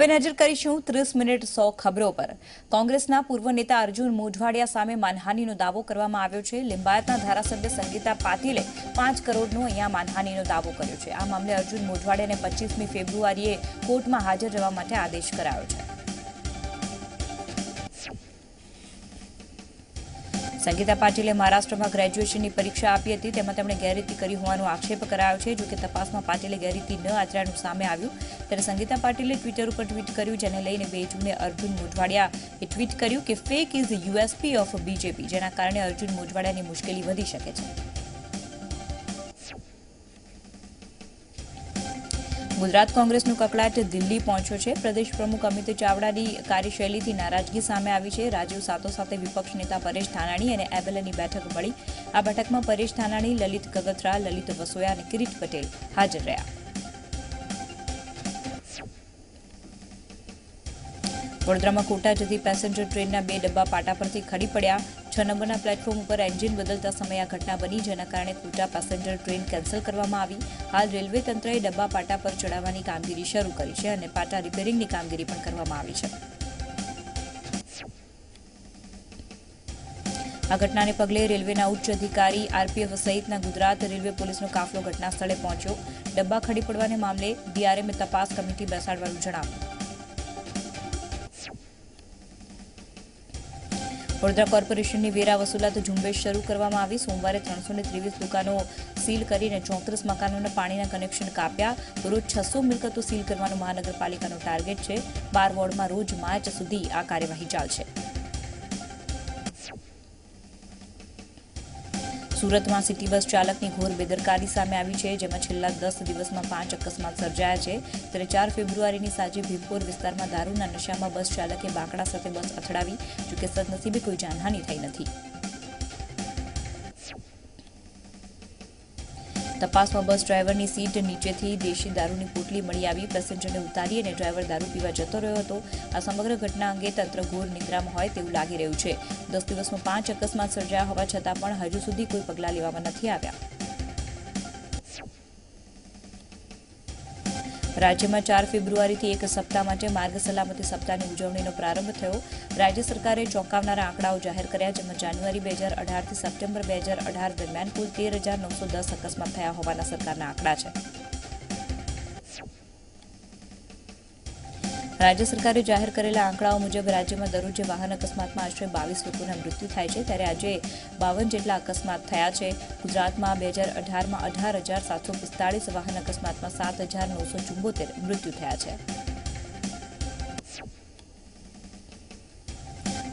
હવે નજર કરીશું 30 મિનિટ 100 ખબરો પર। કોંગ્રેસના પૂર્વ નેતા અર્જુન મોઢવાડિયા સામે માનહાનિનો દાવો કરવામાં આવ્યો છે। લિંબાયતના ધારાસભ્ય સંગીતા પાટીલે 5 કરોડનો અહીંયા માનહાનિનો દાવો કર્યો છે। આ મામલે અર્જુન મોઢવાડિયાને 25મી ફેબ્રુઆરીએ કોર્ટમાં હાજર રહેવા માટે આદેશ કરાયો છે। સંગીતા પાટીલે મહારાષ્ટ્રમાં ગ્રેજ્યુએશનની પરીક્ષા આપી હતી, તેમાં તેમણે ગેરરીતિ કરી હોવાનો આક્ષેપ કરાયો છે। જો કે તપાસમાં પાટીલે ગેરરીતિ ન આચર્યાનું સામે આવ્યું, ત્યારે સંગીતા પાટીલે ટ્વિટર ઉપર ટ્વીટ કર્યું, જેને લઈને 2 જૂને અર્જુન મોઢવાડિયાએ ટ્વીટ કર્યું કે fake is USP of BJP, જેના કારણે અર્જુન મોઢવાડિયાની મુશ્કેલી વધી શકે છે। ગુજરાત કોંગ્રેસનું કકળાટ દિલ્હી પહોંચ્યો છે। પ્રદેશ પ્રમુખ અમિત ચાવડાની કાર્યશૈલીથી નારાજગી સામે આવી છે। રાજીવ સાતો સાથે વિપક્ષ નેતા પરેશ ધાનાણી અને એબેલની બેઠક મળી। આ બેઠકમાં પરેશ ધાનાણી, લલિત કગથરા, લલિત વસોયા અને કિરીટ પટેલ હાજર રહ્યા। વડોદરામાં કોટા જતી પેસેન્જર ટ્રેનના 2 ડબ્બા પાટા પરથી ખડી પડ્યા। 6 નંબરના પ્લેટફોર્મ ઉપર એન્જિન બદલતા સમયે આ ઘટના બની, જેના કારણે કોટા પેસેન્જર ટ્રેન કેન્સલ કરવામાં આવી। હાલ રેલવે તંત્રએ ડબ્બા પાટા પર ચડાવવાની કામગીરી શરૂ કરી છે અને પાટા રિપેરિંગની કામગીરી પણ કરવામાં આવી છે। આ ઘટનાને પગલે રેલવેના ઉચ્ચ અધિકારી, આરપીએફ સહિતના ગુજરાત રેલવે પોલીસનો કાફલો ઘટના સ્થળે પહોંચ્યો। ડબ્બા ખડી પડવાને મામલે ડીઆરએમે તપાસ કમિટી બેસાડવાનું જણાવ્યું। વડોદરા કોર્પોરેશનની વેરા વસૂલાત ઝુંબેશ શરૂ કરવામાં આવી। સોમવારે 323 દુકાનો સીલ કરીને 34 મકાનોને પાણીના કનેક્શન કાપ્યા। રોજ 600 મિલકતો સીલ કરવાનો મહાનગરપાલિકાનો ટાર્ગેટ છે। 12 વોર્ડમાં રોજ માર્ચ સુધી આ કાર્યવાહી ચાલશે। સુરતમાં સિટી બસ ચાલકની ઘોર બેદરકારી સામે આવી છે, જેમાં છેલ્લા 10 દિવસમાં 5 અકસ્માત સર્જાયા છે। ત્યારે 4 ફેબ્રુઆરીની સાંજે ભીમપોર વિસ્તારમાં દારૂના નશામાં બસ ચાલકે બાંકડા સાથે બસ અથડાવી, જોકે સદનસીબે કોઈ જાનહાનિ થઈ નથી। તપાસમાં બસ ડ્રાઈવરની સીટ નીચેથી દેશી દારૂની પોટલી મળી આવી। પેસેન્જરને ઉતારી અને ડ્રાઈવર દારૂ પીવા જતો રહ્યો હતો। આ સમગ્ર ઘટના અંગે તંત્ર ઘોર નિદ્રામાં હોય તેવું લાગી રહ્યું છે। 10 દિવસમાં 5 અકસ્માત સર્જાયા હોવા છતાં પણ હજુ સુધી કોઈ પગલાં લેવામાં નથી આવ્યા। રાજ્યમાં 4 ફેબ્રુઆરીથી એક સપ્તાહ માટે માર્ગ સલામતી સપ્તાહની ઉજવણીનો પ્રારંભ થયો। રાજ્ય સરકારે ચોંકાવનારા આંકડાઓ જાહેર કર્યા, જેમાં જાન્યુઆરી 2018થી સપ્ટેમ્બર 2018 દરમિયાન કુલ 13,910 અકસ્માત થયા હોવાના સરકારના આંકડા છે। રાજ્ય સરકારે જાહેર કરેલા આંકડાઓ મુજબ રાજ્યમાં દરરોજ વાહન અકસ્માતમાં આશરે 22 લોકોના મૃત્યુ થાય છે, ત્યારે આજે 52 જેટલા અકસ્માત થયા છે। ગુજરાતમાં 2018માં 18,745 વાહન અકસ્માતમાં 7,974 મૃત્યુ થયા છે।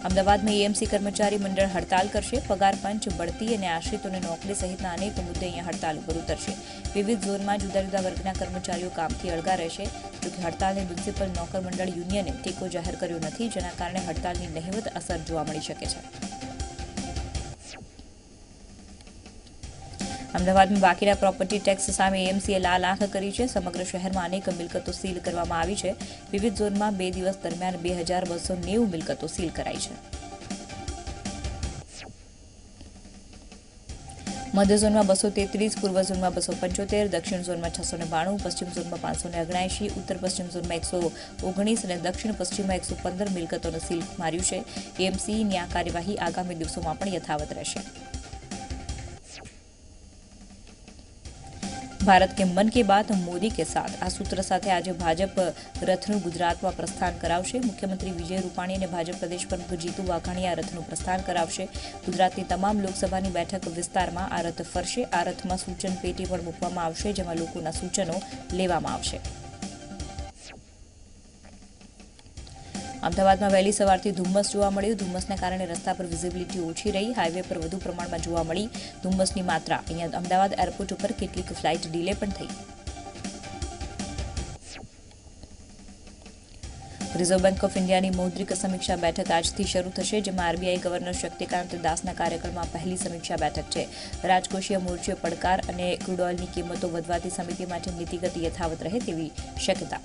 અમદાવાદમાં એએમસી કર્મચારી મંડળ હડતાલ કરશે। પગાર પંચ, બઢતી અને આશ્રિતોને નોકરી સહિતના અનેક મુદ્દે અહીંયા હડતાલ ઉપર ઉતરશે। વિવિધ ઝોનમાં જુદા જુદા વર્ગના કર્મચારીઓ કામથી અળગા રહેશે। જોકે હડતાલને મ્યુનિસિપલ નોકર મંડળ યુનિયને ટેકો જાહેર કર્યો નથી, જેના કારણે હડતાલની નહિવત અસર જોવા મળી શકે છે। અમદાવાદમાં બાકીના પ્રોપર્ટી ટેક્સ સામે એએમસીએ લાલ આંખ કરી છે। સમગ્ર શહેરમાં અનેક મિલકતો સીલ કરવામાં આવી છે। વિવિધ ઝોનમાં 2 દિવસ દરમિયાન 2,290 મિલકતો સીલ કરાઈ છે। મધ્ય ઝોનમાં 233, પૂર્વ ઝોનમાં 275, દક્ષિણ ઝોનમાં 692, પશ્ચિમ ઝોનમાં 579, ઉત્તર પશ્ચિમ ઝોનમાં 119 અને દક્ષિણ પશ્ચિમમાં 115 મિલકતોને સીલ માર્યું છે। એએમસીની આ કાર્યવાહી આગામી દિવસોમાં પણ યથાવત રહેશે। ભારત કે મન की बात मोदी के साथ આ સૂત્ર સાથે આજે ભાજપ રથનું ગુજરાતમાં પ્રસ્થાન કરાવશે। મુખ્યમંત્રી વિજય રૂપાણી અને ભાજપ પ્રદેશ પ્રમુખ જીતુ વાઘાણી આ રથનું પ્રસ્થાન કરાવશે। ગુજરાતની તમામ લોકસભાની બેઠક વિસ્તારમાં આ રથ ફરશે। આ રથમાં સૂચન પેટી પણ મૂકવામાં આવશે, જેમાં લોકોના સૂચનો લેવામાં આવશે। અમદાવાદમાં વહેલી સવારથી ધુમ્મસ જોવા મળ્યું। ધુમ્મસને કારણે રસ્તા પર વિઝિબિલિટી ઓછી રહી। હાઈવે પર વધુ પ્રમાણમાં જોવા મળી ધુમ્મસની માત્રા। અહીંયા અમદાવાદ એરપોર્ટ ઉપર કેટલીક ફ્લાઇટ ડિલે પણ થઈ। રિઝર્વ બેંક ઓફ ઇન્ડિયાની મૌદ્રિક સમીક્ષા બેઠક આજથી શરૂ થશે, જેમાં આરબીઆઈ ગવર્નર શક્તિકાંત દાસના કાર્યકાળમાં પહેલી સમીક્ષા બેઠક છે। રાજકોષીય મોરચે પડકાર અને ક્રૂડ ઓઇલની કિંમતો વધવાથી સમિતિ માટે નીતિગત યથાવત રહે તેવી શક્યતા।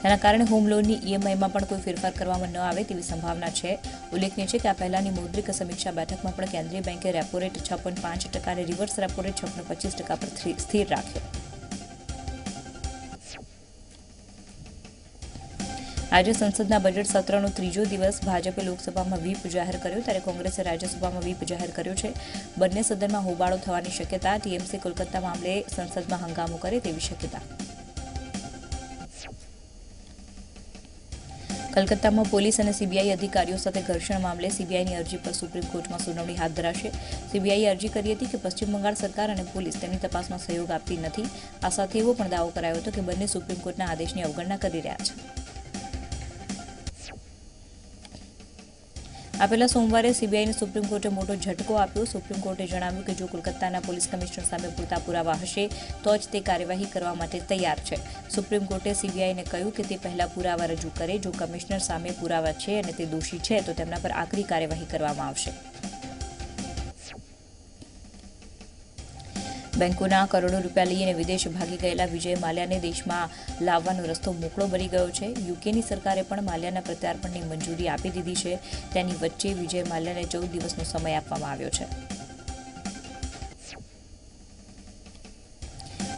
તેના કારણે હોમ લોનની ઈએમઆઈમાં પણ કોઈ ફેરફાર કરવામાં ન આવે તેવી સંભાવના છે। ઉલ્લેખનીય છે કે આ પહેલાની મૌદ્રિક સમીક્ષા બેઠકમાં પણ કેન્દ્રીય બેંકે રેપો રેટ 6.5% અને રિવર્સ રેપો રેટ 6.25% પર સ્થિર રાખ્યો। આજે સંસદના બજેટ સત્રનો ત્રીજો દિવસ. ભાજપે લોકસભામાં વ્હીપ જાહેર કર્યો ત્યારે કોંગ્રેસે રાજ્યસભામાં વ્હીપ જાહેર કર્યો છે. બંને સદનમાં હોબાળો થવાની શક્યતા. ટીએમસી કોલકાતા મામલે સંસદમાં હંગામો કરે તેવી શક્યતા. કલકત્તામાં પોલીસ અને સીબીઆઈ અધિકારીઓ સાથે ઘર્ષણ મામલે સીબીઆઈની અરજી પર સુપ્રીમ કોર્ટમાં સુનાવણી હાથ ધરાશે. સીબીઆઈએ અરજી કરી હતી કે પશ્ચિમ બંગાળ સરકાર અને પોલીસ તેની તપાસમાં સહયોગ આપતી નથી. આ સાથે એવો પણ દાવો કરાયો હતો કે બંને સુપ્રીમ કોર્ટના આદેશની અવગણના કરી રહ્યા છે. આ પહેલા સોમવારે સીબીઆઈને સુપ્રીમ કોર્ટે મોટો ઝટકો આપ્યો. સુપ્રીમ કોર્ટે જણાવ્યું કે જો કોલકાતાના પોલીસ કમિશનર સામે પૂરતા પુરાવા હશે તો જ તે કાર્યવાહી કરવા માટે તૈયાર છે. સુપ્રીમ કોર્ટે સીબીઆઈને કહ્યું કે તે પહેલા પુરાવા રજૂ કરે. જો કમિશનર સામે પુરાવા છે અને તે દોષી છે તો તેમના પર આકરી કાર્યવાહી કરવામાં આવશે. બેંકોના કરોડો રૂપિયા લઈને વિદેશ ભાગી ગયેલા વિજય માલ્યાને દેશમાં લાવવાનો રસ્તો મોકળો બની ગયો છે. યુકેની સરકારે પણ માલ્યાના પ્રત્યાર્પણની મંજૂરી આપી દીધી છે. તેની વચ્ચે વિજય માલ્યાને 14 દિવસનો સમય આપવામાં આવ્યો છે.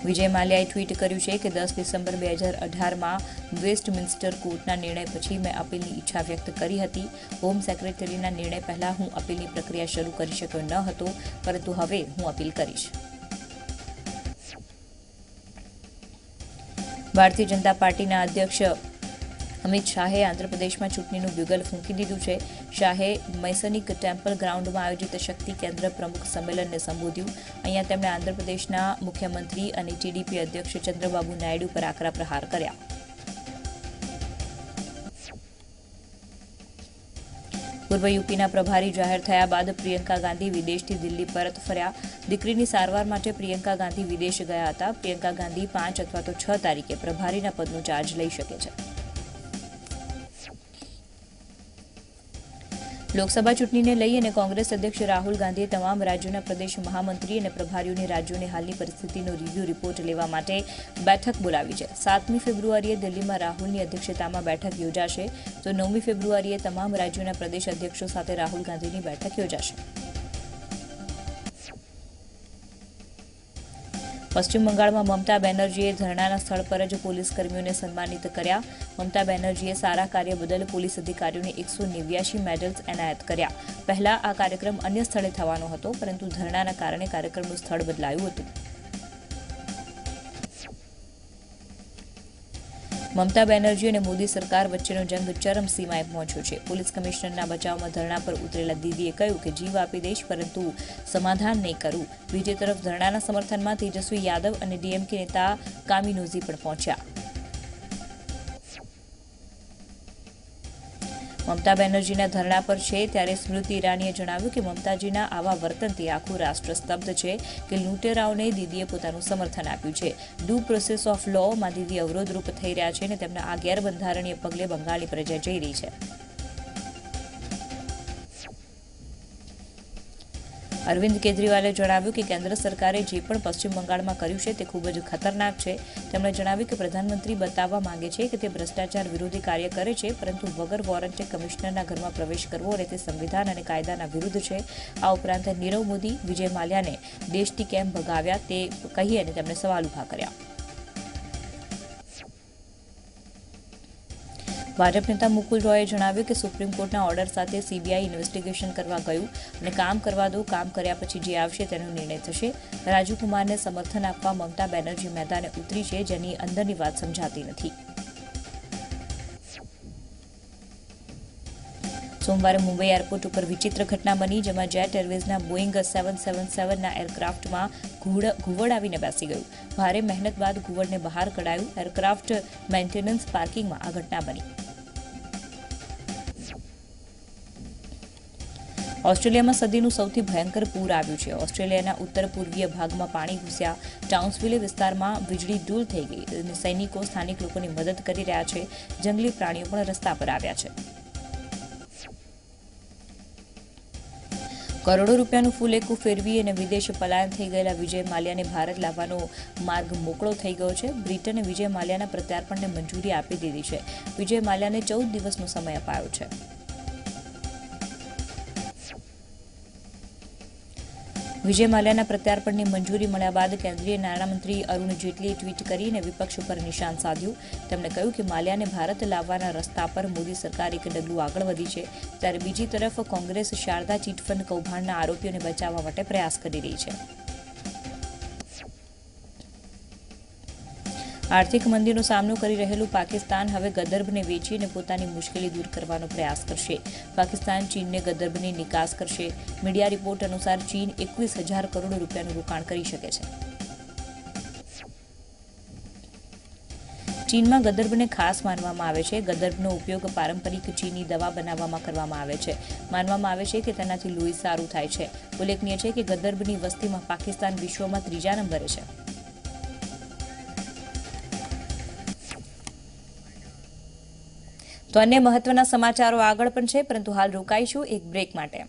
વિજય માલ્યાએ ટ્વીટ કર્યું છે કે 10 ડિસેમ્બર 2018માં વેસ્ટમિન્સ્ટર કોર્ટના નિર્ણય પછી મેં અપીલની ઈચ્છા વ્યક્ત કરી હતી. હોમ સેક્રેટરીના નિર્ણય પહેલા હું અપીલની પ્રક્રિયા શરૂ કરી શક્યો ન હતો, પરંતુ હવે હું અપીલ કરીશ. ભારતીય જનતા પાર્ટીના અધ્યક્ષ અમિત શાહે આંધ્રપ્રદેશમાં ચૂંટણીનું બ્યુગલ ફૂંકી દીધું છે. શાહે મૈસનિક ટેમ્પલ ગ્રાઉન્ડમાં આયોજિત શક્તિ કેન્દ્ર પ્રમુખ સંમેલનને સંબોધ્યું. અહીંયા તેમણે આંધ્રપ્રદેશના મુખ્યમંત્રી અને ટીડીપી અધ્યક્ષ ચંદ્રબાબુ નાયડુ પર આકરા પ્રહાર કર્યા. પૂર્વ યુપીના પ્રભારી જાહેર થયા બાદ પ્રિયંકા ગાંધી વિદેશથી દિલ્હી પરત ફર્યા. દીકરીની સારવાર માટે પ્રિયંકા ગાંધી વિદેશ ગયા હતા. પ્રિયંકા ગાંધી 5 અથવા તો 6 તારીખે પ્રભારીના પદનો ચાર્જ લઈ શકે છે. લોકસભા ચૂંટણીને લઈ અને કોંગ્રેસ અધ્યક્ષ રાહુલ ગાંધીએ તમામ રાજ્યોના પ્રદેશ મહામંત્રી અને પ્રભારીઓની રાજ્યોની હાલની પરિસ્થિતિનો રિવ્યૂ રિપોર્ટ લેવા માટે બેઠક બોલાવી છે. 7મી ફેબ્રુઆરીએ દિલ્હીમાં રાહુલની અધ્યક્ષતામાં બેઠક યોજાશે તો 9મી ફેબ્રુઆરીએ તમામ રાજ્યોના પ્રદેશ અધ્યક્ષો સાથે રાહુલ ગાંધીની બેઠક યોજાશે. પશ્ચિમ બંગાળમાં મમતા બેનર્જીએ ધરણાના સ્થળ પર જ પોલીસ કર્મીઓને સન્માનિત કર્યા. મમતા બેનર્જીએ સારા કાર્ય બદલ પોલીસ અધિકારીઓને 189 મેડલ્સ એનાયત કર્યા. પહેલા આ કાર્યક્રમ અન્ય સ્થળે થવાનો હતો, પરંતુ ધરણાના કારણે કાર્યક્રમનું સ્થળ બદલાયું હતું. મમતા બેનર્જી અને મોદી સરકાર વચ્ચેનો જંગ ચરમસીમાએ પહોંચ્યો છે. પોલીસ કમિશનરના બચાવમાં ધરણા પર ઉતરેલા દીદીએ કહ્યું કે જીવ આપી દઈશ, પરંતુ સમાધાન નહીં કરું. બીજી તરફ ધરણાના સમર્થનમાં તેજસ્વી યાદવ અને ડીએમકે નેતા કામિનોઝી પણ પહોંચ્યા. મમતા બેનર્જીના ધરણા પર છે ત્યારે સ્મૃતિ ઈરાનીએ જણાવ્યું કે મમતાજીના આવા વર્તનથી આખું રાષ્ટ્ર સ્તબ્ધ છે કે લૂંટેરાઓને દીદીએ પોતાનું સમર્થન આપ્યું છે. ડ્યુ પ્રોસેસ ઓફ લોમાં દીદી અવરોધરૂપ થઈ રહ્યા છે અને તેમના આ ગેરબંધારણીય પગલે બંગાળની પ્રજા જઈ રહી છે. અરવિંદ કેજરીવાલે જણાવ્યું કે કેન્દ્ર સરકારે જે પણ પશ્ચિમ બંગાળમાં કર્યું છે તે ખૂબ જ ખતરનાક છે. તેમણે જણાવ્યું કે પ્રધાનમંત્રી બતાવવા માંગે છે કે તે ભ્રષ્ટાચાર વિરોધી કાર્ય કરે છે, પરંતુ વગર વોરંટે કમિશનરના ઘરમાં પ્રવેશ કરવો અને તે સંવિધાન અને કાયદાના વિરુદ્ધ છે. આ ઉપરાંત નીરવ મોદી, વિજય માલ્યાને દેશથી કેમ ભગાવ્યા તે કહી અને તેમણે સવાલ ઉભા કર્યા. ભાજપ નેતા મુકુલ રોયે જણાવ્યું કે સુપ્રીમ કોર્ટના ઓર્ડર સાથે સીબીઆઈ ઇન્વેસ્ટિગેશન કરવા ગયું અને કામ કરવા દો. કામ કર્યા પછી જે આવશે તેનો નિર્ણય થશે. રાજીવ કુમારને સમર્થન આપવા મમતા બેનર્જી મેદાને ઉતરી છે, જેની અંદરની વાત સમજાતી નથી. સોમવારે મુંબઈ એરપોર્ટ ઉપર વિચિત્ર ઘટના બની, જેમાં જેટ એરવેઝના બોઈંગ 777ના એરક્રાફ્ટમાં ઘુવડ આવીને બેસી ગયું. ભારે મહેનત બાદ ઘુવડને બહાર કઢાયું. એરક્રાફ્ટ મેન્ટેનન્સ પાર્કિંગમાં આ ઘટના બની. ઓસ્ટ્રેલિયામાં સદીનું સૌથી ભયંકર પૂર આવ્યું છે. ઓસ્ટ્રેલિયાના ઉત્તર પૂર્વીય ભાગમાં પાણી ઘૂસ્યા. ટાઉન્સવિલે વિસ્તારમાં વીજળી ડૂલ થઈ ગઈ અને સૈનિકો સ્થાનિક લોકોની મદદ કરી રહ્યા છે. જંગલી પ્રાણીઓ પણ રસ્તા પર આવ્યા છે. કરોડો રૂપિયાનું ફૂલેકું ફેરવી અને વિદેશ પલાયન થઈ ગયેલા વિજય માલ્યાને ભારત લાવવાનો માર્ગ મોકળો થઈ ગયો છે. બ્રિટને વિજય માલ્યાના પ્રત્યાર્પણને મંજૂરી આપી દીધી છે. વિજય માલ્યાને 14 દિવસનો સમય અપાયો છે. વિજય માલ્યાના પ્રત્યાર્પણની મંજૂરી મળ્યા બાદ કેન્દ્રીય નાણામંત્રી અરુણ જેટલીએ ટ્વીટ કરીને વિપક્ષ ઉપર નિશાન સાધ્યું. તેમણે કહ્યું કે માલ્યાને ભારત લાવવાના રસ્તા પર મોદી સરકાર એક ડગલું આગળ વધી છે, ત્યારે બીજી તરફ કોંગ્રેસ શારદા ચીટફંડ કૌભાંડના આરોપીઓને બચાવવા માટે પ્રયાસ કરી રહી છે. આર્થિક મંદીનો સામનો કરી રહેલું પાકિસ્તાન હવે ગદર્ભને વેચીને પોતાની મુશ્કેલી દૂર કરવાનો પ્રયાસ કરશે. પાકિસ્તાન ચીનને ગદર્ભની નિકાસ કરશે. મીડિયા રિપોર્ટ અનુસાર ચીન 21,000 કરોડ રૂપિયાનું રોકાણ કરી શકે છે. ચીનમાં ગદર્ભને ખાસ માનવામાં આવે છે. ગદર્ભનો ઉપયોગ પારંપરિક ચીની દવા બનાવવામાં કરવામાં આવે છે. માનવામાં આવે છે કે તેનાથી લોહી સારું થાય છે. ઉલ્લેખનીય છે કે ગદર્ભની વસ્તીમાં પાકિસ્તાન વિશ્વમાં 3જા નંબરે છે. તો અન્ય મહત્વના સમાચારો આગળ પણ છે, પરંતુ હાલ રોકાઈશું એક બ્રેક માટે.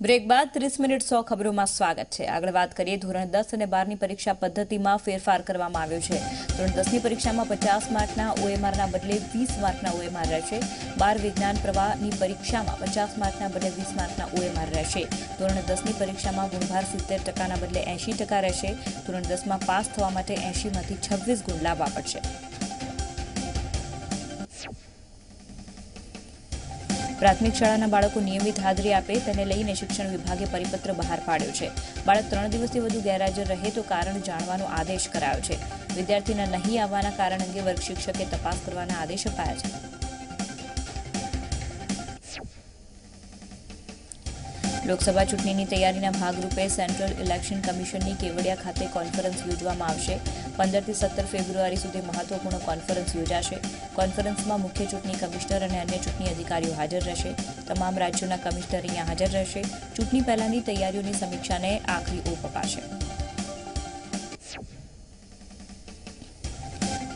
બ્રેક બાદ 30 મિનિટ 100 ખબરોમાં સ્વાગત છે. આગળ વાત કરીએ, ધોરણ 10 અને 12ની પરીક્ષા પદ્ધતિમાં ફેરફાર કરવામાં આવ્યો છે. ધોરણ 10ની પરીક્ષામાં 50 માર્કના OMRના બદલે 20 માર્કના OMR રહેશે. 12 વિજ્ઞાન પ્રવાહની પરીક્ષામાં 50 માર્કના બદલે 20 માર્કના OMR રહેશે. ધોરણ 10ની પરીક્ષામાં ગુણભાર 70%ના બદલે 80% રહેશે. ધોરણ 10માં પાસ થવા માટે 80માંથી 26 ગુણ લાવવા પડશે. પ્રાથમિક શાળાના બાળકો નિયમિત હાજરી આપે તેને લઈને શિક્ષણ વિભાગે પરિપત્ર બહાર પાડ્યો છે. બાળક 3 દિવસથી વધુ ગેરહાજર રહે તો કારણ જાણવાનો આદેશ કરાયો છે. વિદ્યાર્થીના નહીં આવવાના કારણ અંગે વર્ગ શિક્ષકે તપાસ કરવાના આદેશ અપાયા છે. લોકસભા ચૂંટણીની તૈયારીના ભાગરૂપે સેન્ટ્રલ ઇલેક્શન કમિશનની કેવડિયા ખાતે કોન્ફરન્સ યોજવામાં આવશે. 15થી 17 ફેબ્રુઆરી સુધી મહત્વપૂર્ણ કોન્ફરન્સ યોજાશે. કોન્ફરન્સમાં મુખ્ય ચૂંટણી કમિશનર અને અન્ય ચૂંટણી અધિકારીઓ હાજર રહેશે. તમામ રાજ્યોના કમિશનર અહીંયા હાજર રહેશે. ચૂંટણી પહેલાની તૈયારીઓની સમીક્ષાને આખરી ઓપ અપાશે.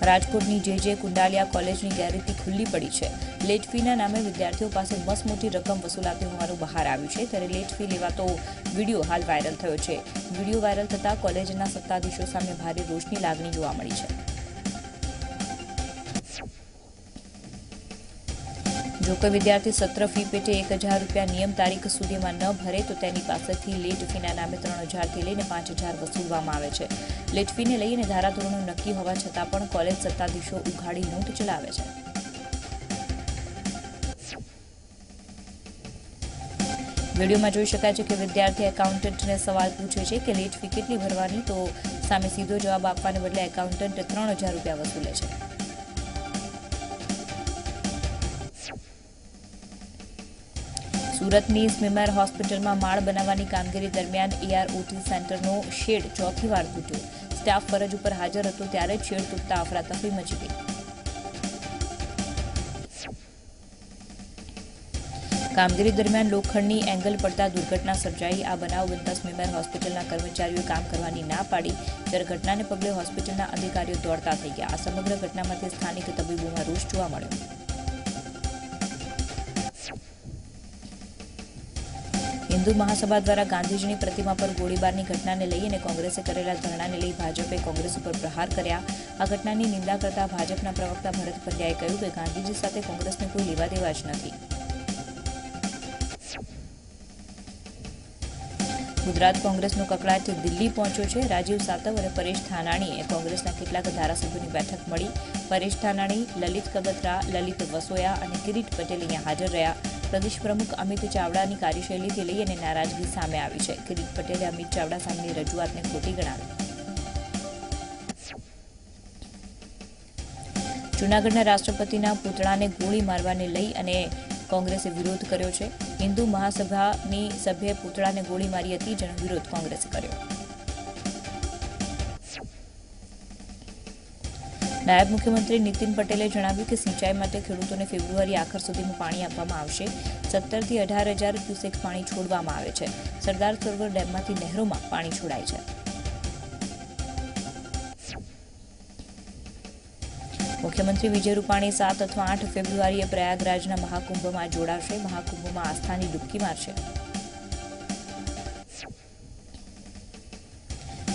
રાજકોટની જે કુંડાલિયા કોલેજની ગેરરીતિ ખુલ્લી પડી છે. લેટ ફીના નામે વિદ્યાર્થીઓ પાસે મસમોટી રકમ વસૂલાતી હોવાનું બહાર આવ્યું છે, ત્યારે લેટ ફી લેવાતો વિડીયો હાલ વાયરલ થયો છે. વિડીયો વાયરલ થતાં કોલેજના સત્તાધીશો સામે ભારે રોષની લાગણી જોવા મળી છે. જો કોઈ વિદ્યાર્થી સત્ર ફી પેટે 1,000 રૂપિયા નિયમ તારીખ સુધીમાં ન ભરે તો તેની પાસેથી લેટ ફીના નામે 3,000થી લઈને 5,000 વસૂલવામાં આવે છે. લેટ ફીને લઈને ધારાધોરણો નક્કી હોવા છતાં પણ કોલેજ સત્તાધીશો ઉઘાડી લૂંટ ચલાવે છે. વિડીયોમાં જોઈ શકાય છે કે વિદ્યાર્થી એકાઉન્ટન્ટને સવાલ પૂછે છે કે લેટ ફી કેટલી ભરવાની, તો સામે સીધો જવાબ આપવાને બદલે એકાઉન્ટન્ટ 3,000 રૂપિયા વસૂલે છે. સુરતની સ્મીમેર હોસ્પિટલમાં માળ બનાવવાની કામગીરી દરમિયાન AROT સેન્ટરનો શેડ 4થી વાર તૂટ્યો. સ્ટાફ ફરજ ઉપર હાજર હતો ત્યારે જ શેડ તૂટતા અફરાતફરી મચી ગઈ. કામગીરી દરમિયાન લોખંડની એંગલ પડતા દુર્ઘટના સર્જાઈ. આ બનાવ બનતા સ્મીમેર હોસ્પિટલના કર્મચારીઓએ કામ કરવાની ના પાડી, ત્યારે ઘટનાને પગલે હોસ્પિટલના અધિકારીઓ દોડતા થઈ ગયા. આ સમગ્ર ઘટનામાંથી સ્થાનિક તબીબોમાં રોષ જોવા મળ્યો. હિન્દુ મહાસભા દ્વારા ગાંધીજીની પ્રતિમા પર ગોળીબારની ઘટનાને લઈ અને કોંગ્રેસે કરેલા ધરણાને લઈ ભાજપે કોંગ્રેસ ઉપર પ્રહાર કર્યા. આ ઘટનાની નિંદા કરતા ભાજપના પ્રવક્તા ભરત પંડ્યાએ કહ્યું કે ગાંધીજી સાથે કોંગ્રેસને કોઈ લેવા દેવા જ નથી. ગુજરાત કોંગ્રેસનો કકળાટ દિલ્હી પહોંચ્યો છે. રાજીવ સાતવ અને પરેશ ધાનાણીએ કોંગ્રેસના કેટલાક ધારાસભ્યોની બેઠક મળી. પરેશ ધાનાણી, લલિત કગથરા, લલિત વસોયા અને કિરીટ પટેલ અહીંયા હાજર રહ્યા. પ્રદેશ પ્રમુખ અમિત ચાવડાની કાર્યશૈલીથી લઈ અને નારાજગી સામે આવી છે. કિરીટ પટેલે અમિત ચાવડા સામેની રજૂઆતને ખોટી ગણાવી. જૂનાગઢના રાષ્ટ્રપતિના પૂતળાને ગોળી મારવાને લઈ અને કોંગ્રેસે વિરોધ કર્યો છે. હિન્દુ મહાસભાની સભ્યે પૂતળાને ગોળી મારી હતી, જેનો વિરોધ કોંગ્રેસે કર્યો. નાયબ મુખ્યમંત્રી નીતિન પટેલે જણાવ્યું કે સિંચાઈ માટે ખેડૂતોને ફેબ્રુઆરી આખર સુધીમાં પાણી આપવામાં આવશે. 17થી 18,000 ક્યુસેક પાણી છોડવામાં આવે છે. સરદાર સરોવર ડેમમાંથી નહેરોમાં પાણી છોડાય છે. મુખ્યમંત્રી વિજય રૂપાણી 7 અથવા 8 ફેબ્રુઆરીએ પ્રયાગરાજના મહાકુંભમાં જોડાશે. મહાકુંભમાં આસ્થાની ડૂબકી મારશે.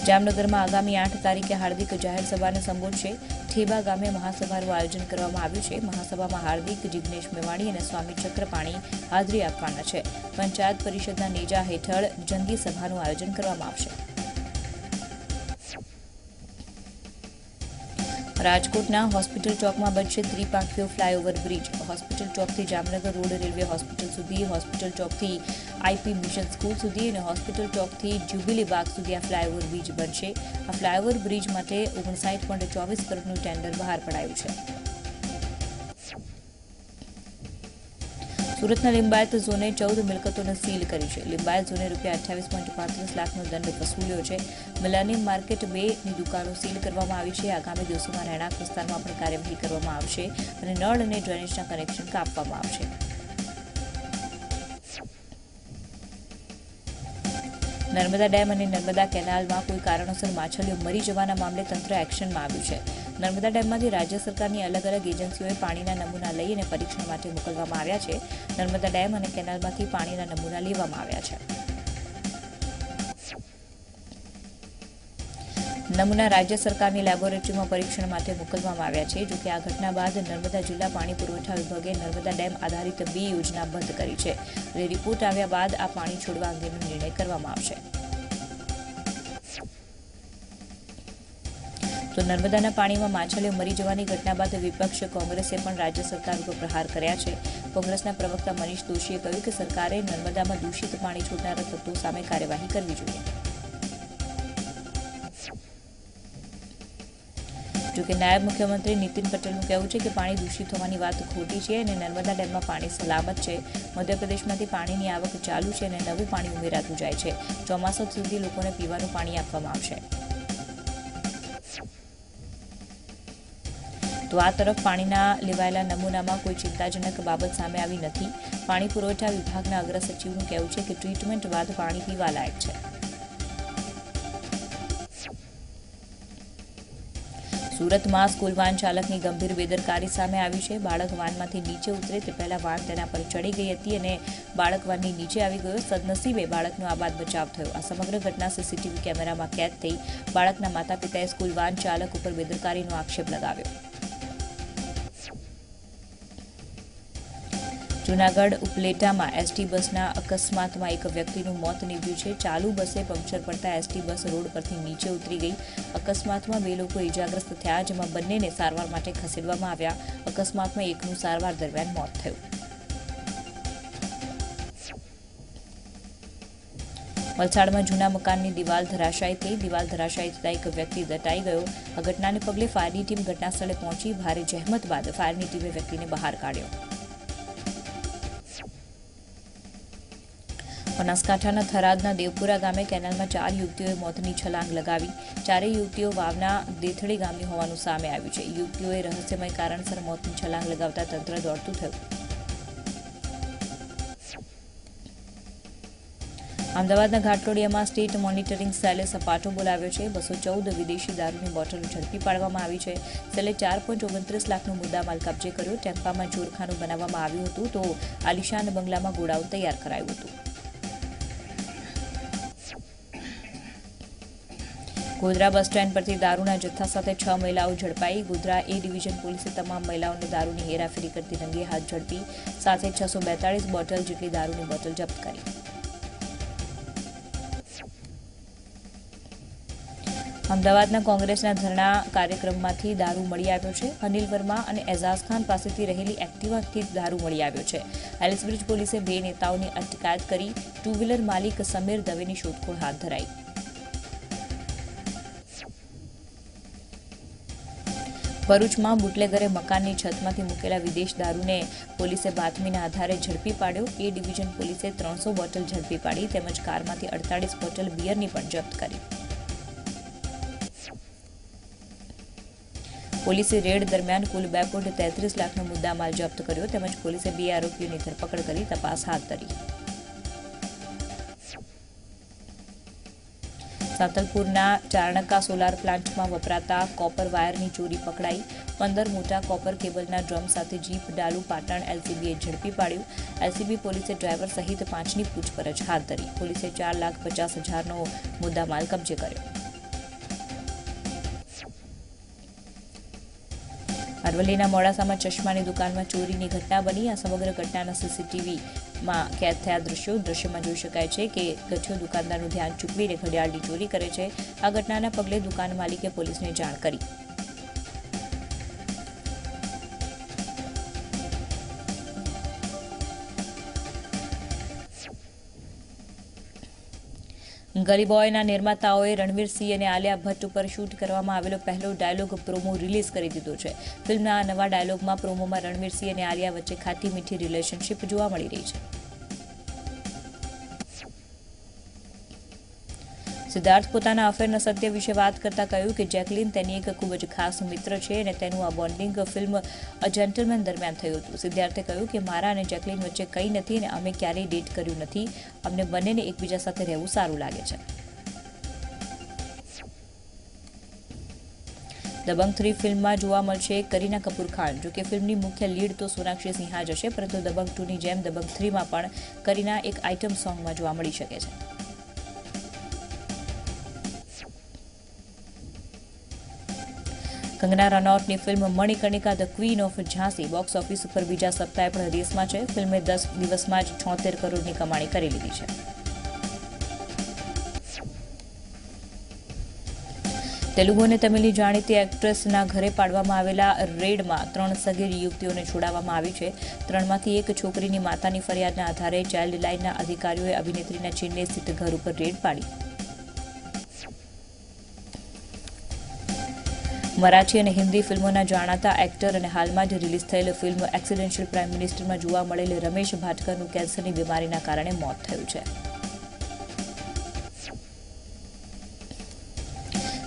જામનગરમાં આગામી 8 તારીખે હાર્દિક જાહેર સભાને સંબોધશે. ઠેબા ગામે મહાસભાનું આયોજન કરવામાં આવ્યું છે. મહાસભામાં હાર્દિક, જિગ્નેશ મેવાણી અને સ્વામી ચક્રપાણી હાજરી આપવાના છે. પંચાયત પરિષદના નેજા હેઠળ જંગી સભાનું આયોજન કરવામાં આવશે. રાજકોટના હોસ્પિટલ ચોકમાં બનશે ત્રિપાંખીયો ફ્લાયઓવર બ્રિજ. હોસ્પિટલ ચોકથી જામનગર રોડ રેલવે હોસ્પિટલ સુધી, હોસ્પિટલ ચોકથી આઈપી મિશન સ્કૂલ સુધી અને હોસ્પિટલ ચોકથી જ્યુબિલી બાગ સુધી આ ફ્લાયઓવર બ્રિજ બનશે. આ ફ્લાયઓવર બ્રિજ માટે 59.24 કરોડનું ટેન્ડર બહાર પડાયું છે. સુરતના લિંબાયત ઝોને 14 મિલકતોને સીલ કરી છે. લિંબાયત ઝોને ₹28.35 લાખનો દંડ વસૂલ્યો છે. મિલાનિયમ માર્કેટ 2ની દુકાનો સીલ કરવામાં આવી છે. આગામી દિવસોમાં રહેણાંક વિસ્તારમાં પણ કાર્યવાહી કરવામાં આવશે અને નળ અને ડ્રેનેજના કનેક્શન કાપવામાં આવશે. નર્મદા ડેમ અને નર્મદા કેનાલમાં કોઈ કારણોસર માછલીઓ મરી જવાના મામલે તંત્ર એક્શનમાં આવ્યું છે. નર્મદા ડેમમાંથી રાજ્ય સરકારની અલગ અલગ એજન્સીઓએ પાણીના નમૂના લઈ અને પરીક્ષણ માટે મોકલવામાં આવ્યા છે. નર્મદા ડેમ અને કેનાલમાંથી પાણીના નમૂના લેવામાં આવ્યા છે. નમૂના રાજ્ય સરકારની લેબોરેટરીમાં પરીક્ષણ માટે મોકલવામાં આવ્યા છે. જોકે આ ઘટના બાદ નર્મદા જિલ્લા પાણી પુરવઠા વિભાગે નર્મદા ડેમ આધારિત 2 યોજના બંધ કરી છે અને રિપોર્ટ આવ્યા બાદ આ પાણી છોડવા અંગેનો નિર્ણય કરવામાં આવશે. તો નર્મદાના પાણીમાં માછલીઓ મરી જવાની ઘટના બાદ વિપક્ષ કોંગ્રેસે પણ રાજ્ય સરકાર ઉપર પ્રહાર કર્યા છે. કોંગ્રેસના પ્રવક્તા મનીષ દોશીએ કહ્યું કે સરકારે નર્મદામાં દૂષિત પાણી છોડનારા તત્વો સામે કાર્યવાહી કરવી જોઈએ. જોકે નાયબ મુખ્યમંત્રી નીતિન પટેલનું કહેવું છે કે પાણી દૂષિત હોવાની વાત ખોટી છે અને નર્મદા ડેમમાં પાણી સલામત છે. મધ્યપ્રદેશમાંથી પાણીની આવક ચાલુ છે અને નવું પાણી ઉમેરાતું જાય છે. ચોમાસા સુધી લોકોને પીવાનું પાણી આપવામાં આવશે. તો આ તરફ પાણીના લેવાયેલા નમૂનામાં કોઈ ચિંતાજનક બાબત સામે આવી નથી. પાણી પુરવઠા વિભાગના અગ્ર સચિવનું કહેવું છે કે ટ્રીટમેન્ટ બાદ પાણી પીવા લાયક છે. સુરતમાં સ્કૂલ વાન ચાલકની ગંભીર બેદરકારી સામે આવી છે. બાળક વાનમાંથી નીચે ઉતરે તે પહેલા વાન તેના પર ચડી ગઈ હતી અને બાળક વાનની નીચે આવી ગયો. સદનસીબે બાળકનો આ બાદ બચાવ થયો. આ સમગ્ર ઘટના સીસીટીવી કેમેરામાં કેદ થઈ. બાળકના માતા પિતાએ સ્કૂલ વાન ચાલક ઉપર બેદરકારીનો આક્ષેપ લગાવ્યો. જૂનાગઢ ઉપલેટામાં એસટી બસના અકસ્માતમાં એક વ્યક્તિનું મોત નીપજ્યું છે. ચાલુ બસે પંક્ચર પડતા એસટી બસ રોડ પરથી નીચે ઉતરી ગઈ. અકસ્માતમાં 2 લોકો ઇજાગ્રસ્ત થયા, જેમાં બંનેને સારવાર માટે ખસેડવામાં આવ્યા. અકસ્માતમાં એકનું સારવાર દરમિયાન મોત થયું. વલસાડમાં જૂના મકાનની દિવાલ ધરાશાયી થઈ. દિવાલ ધરાશાયી થતાં એક વ્યક્તિ દટાઈ ગયો. આ ઘટનાને પગલે ફાયરની ટીમ ઘટનાસ્થળે પહોંચી. ભારે જહેમત બાદ ફાયરની ટીમે વ્યક્તિને બહાર કાઢ્યો. બનાસકાંઠાના થરાદના દેવપુરા ગામે કેનાલમાં 4 યુવતીઓએ મોતની છલાંગ લગાવી. 4 યુવતીઓ વાવના દેથડી ગામની હોવાનું સામે આવ્યું છે. યુવતીઓએ રહસ્યમય કારણસર મોતની છલાંગ લગાવતા તંત્ર દોડતું થયું. અમદાવાદના ઘાટલોડિયામાં સ્ટેટ મોનિટરિંગ સેલે સપાટો બોલાવ્યો છે. 214 વિદેશી દારૂની બોટલો ઝડપી પાડવામાં આવી છે. સેલે 4.29 લાખનો મુદ્દામાલ કબજે કર્યો. ટેમ્પામાં ચોરખાનું બનાવવામાં આવ્યું હતું તો આલિશાન બંગલામાં ગોડાઉન તૈયાર કરાયું હતું. ગોધરા બસ સ્ટેન્ડ પરથી દારૂના જથ્થા સાથે 6 મહિલાઓ ઝડપાઈ. ગોધરા એ ડિવિઝન પોલીસે તમામ મહિલાઓને દારૂની હેરાફેરી કરતી રંગે હાથ ઝડપી. સાથે 642 બોટલ જેટલી દારૂની બોટલ જપ્ત કરી. અમદાવાદના કોંગ્રેસના ધરણા કાર્યક્રમમાંથી દારૂ મળી આવ્યો છે. અનિલ વર્મા અને એઝાઝ ખાન પાસેથી રહેલી એક્ટિવાથી દારૂ મળી આવ્યો છે. એલિસબ્રિજ પોલીસે 2 નેતાઓની અટકાયત કરી. 2 વ્હીલર માલિક સમીર દવેની શોધખોળ હાથ ધરાઈ. ભરૂચમાં બુટલેગરે મકાનની છતમાંથી મૂકેલા વિદેશ દારૂને પોલીસે બાતમીના આધારે ઝડપી પાડ્યો. એ ડિવિઝન પોલીસે 300 બોટલ ઝડપી પાડી તેમજ કારમાંથી 48 બોટલ બિયરની પણ જપ્ત કરી. પોલીસે રેડ દરમિયાન કુલ 2.33 લાખનો મુદ્દામાલ જપ્ત કર્યો તેમજ પોલીસે 2 આરોપીઓની ધરપકડ કરી તપાસ હાથ ધરી. સાંતલપુરના ચારણકા સોલાર પ્લાન્ટમાં વપરાતા કોપર વાયરની ચોરી પકડાઈ. 15 મોટા કોપર કેબલના ડ્રમ સાથે જીપ ડાલુ પાટણ એલસીબીએ ઝડપી પાડ્યું. એલસીબી પોલીસે ડ્રાઈવર સહિત 5ની પૂછપરછ હાથ ધરી. પોલીસે 4,50,000નો મુદ્દામાલ કબજે કર્યો. અરવલ્લીના મોડાસામાં ચશ્માની દુકાનમાં ચોરીની ઘટના બની. આ સમગ્ર ઘટનાના સીસીટીવીમાં કેદ થયા દ્રશ્યમાં જોઈ શકાય છે કે ગઠિયો દુકાનદારનું ધ્યાન ચૂકવીને ઘડિયાળની ચોરી કરે છે. આ ઘટનાના પગલે દુકાન માલિકે પોલીસને જાણ કરી. ગલી બોયના નિર્માતાઓએ રણવીર સિંહ અને આલિયા ભટ્ટ ઉપર શૂટ કરવામાં આવેલો પહેલો ડાયલોગ પ્રોમો રિલીઝ કરી દીધો છે. ફિલ્મના આ નવા ડાયલોગમાં પ્રોમોમાં રણવીર સિંહ અને આલિયા વચ્ચે ખાટી મીઠી રિલેશનશીપ જોવા મળી રહી છે. સિદ્ધાર્થ પોતાના અફેરના સત્ય વિશે વાત કરતા કહ્યું કે જેકલીન તેની એક ખૂબ જ ખાસ મિત્ર છે અને તેનું આ બોન્ડિંગ ફિલ્મ અ જેન્ટલમેન દરમિયાન થયું હતું. સિદ્ધાર્થે કહ્યું કે મારા અને જેકલીન વચ્ચે કંઈ નથી અને અમે ક્યારેય ડેટ કર્યું નથી. અમને બંનેને એકબીજા સાથે રહેવું સારું લાગે છે. દબંગ 3 ફિલ્મમાં જોવા મળશે કરીના કપૂર ખાન. જોકે ફિલ્મની મુખ્ય લીડ તો સોનાક્ષી સિન્હા જ હશે, પરંતુ દબંગ 2ની જેમ દબંગ 3માં પણ કરીના એક આઇટમ સોંગમાં જોવા મળી શકે છે. કંગના રનૌતની film Manikarnika the queen of Jhansi box office ઉપર બીજા સપ્તાહે પણ રેસમાં છે. ફિલ્મે 10 દિવસમાં જ 76 કરોડની કમાણી કરી લીધી છે. તેલુગુ અને તમિલની જાણીતી એક્ટ્રેસના ઘરે પાડવામાં આવેલા રેડમાં 3 સગીર યુવતીઓને છોડાવવામાં આવી છે. 3માંથી એક છોકરીની માતાની ફરિયાદના આધારે ચાઇલ્ડ લાઇનના અધિકારીઓએ અભિનેત્રીના ચેન્નઈ સ્થિત ઘર ઉપર રેડ પાડી. મરાઠી અને હિન્દી ફિલ્મોના જાણીતા એક્ટર અને હાલમાં જ રિલીઝ થયેલ ફિલ્મ એક્સિડેન્શિયલ પ્રાઇમ મિનિસ્ટરમાં જોવા મળેલ રમેશ ભાટકરનું કેન્સરની બીમારીના કારણે મોત થયું છે.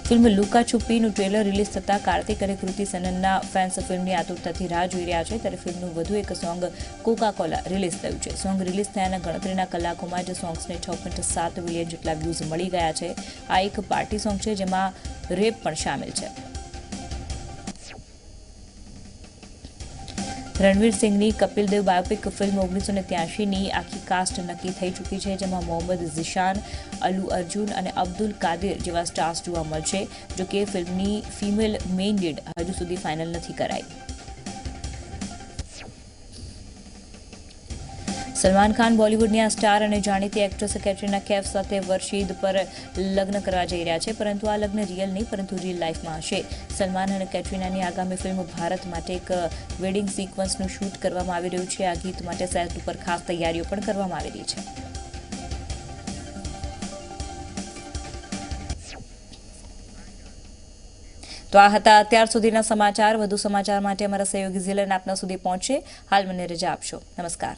ફિલ્મ લુકા છુપ્પીનું ટ્રેલર રિલીઝ થતાં કાર્તિક અને કૃતિ સનનના ફેન્સ ફિલ્મની આતુરતાથી રાહ જોઈ રહ્યા છે. ત્યારે ફિલ્મનું વધુ એક સોંગ કોકા કોલા રિલીઝ થયું છે. સોંગ રિલીઝ થયાના ગણતરીના કલાકોમાં જ સોંગ્સને 6.7 મિલિયન જેટલા વ્યૂઝ મળી ગયા છે. આ એક પાર્ટી સોંગ છે જેમાં રેપ પણ શામેલ છે. રણવીર સિંહની કપિલ દેવ બાયોપિક ફિલ્મ 1983ની આખી કાસ્ટ નક્કી થઈ ચૂકી છે, જેમાં મોહમ્મદ ઝીશાન, અલ્લુ અર્જુન અને અબ્દુલ કાદિર જેવા સ્ટાર્સ જોવા મળશે. જોકે ફિલ્મની ફિમેલ મેઇન લીડ હજુ સુધી ફાઇનલ નથી કરાઈ. સલમાન ખાન બોલિવૂડની આ સ્ટાર અને જાણીતી એક્ટ્રેસ કેટરીના કૈફ સાથે વર્ષ ઈદ પર લગ્ન કરવા જઈ રહ્યા છે, પરંતુ આ લગ્ન રિયલ નહીં પરંતુ રિયલ લાઈફમાં હશે. સલમાન અને કેટરીનાની આગામી ફિલ્મ ભારત માટે એક વેડિંગ સિક્વન્સનું શૂટ કરવામાં આવી રહ્યું છે. આ ગીત માટે સેટ ઉપર ખાસ તૈયારીઓ પણ કરવામાં આવી રહી છે. તો આ હતા અત્યાર સુધીના સમાચાર. વધુ સમાચાર માટે અમારા સહયોગી ઝીલન આપના સુધી પહોંચે. હાલ મને રજા આપશો. નમસ્કાર.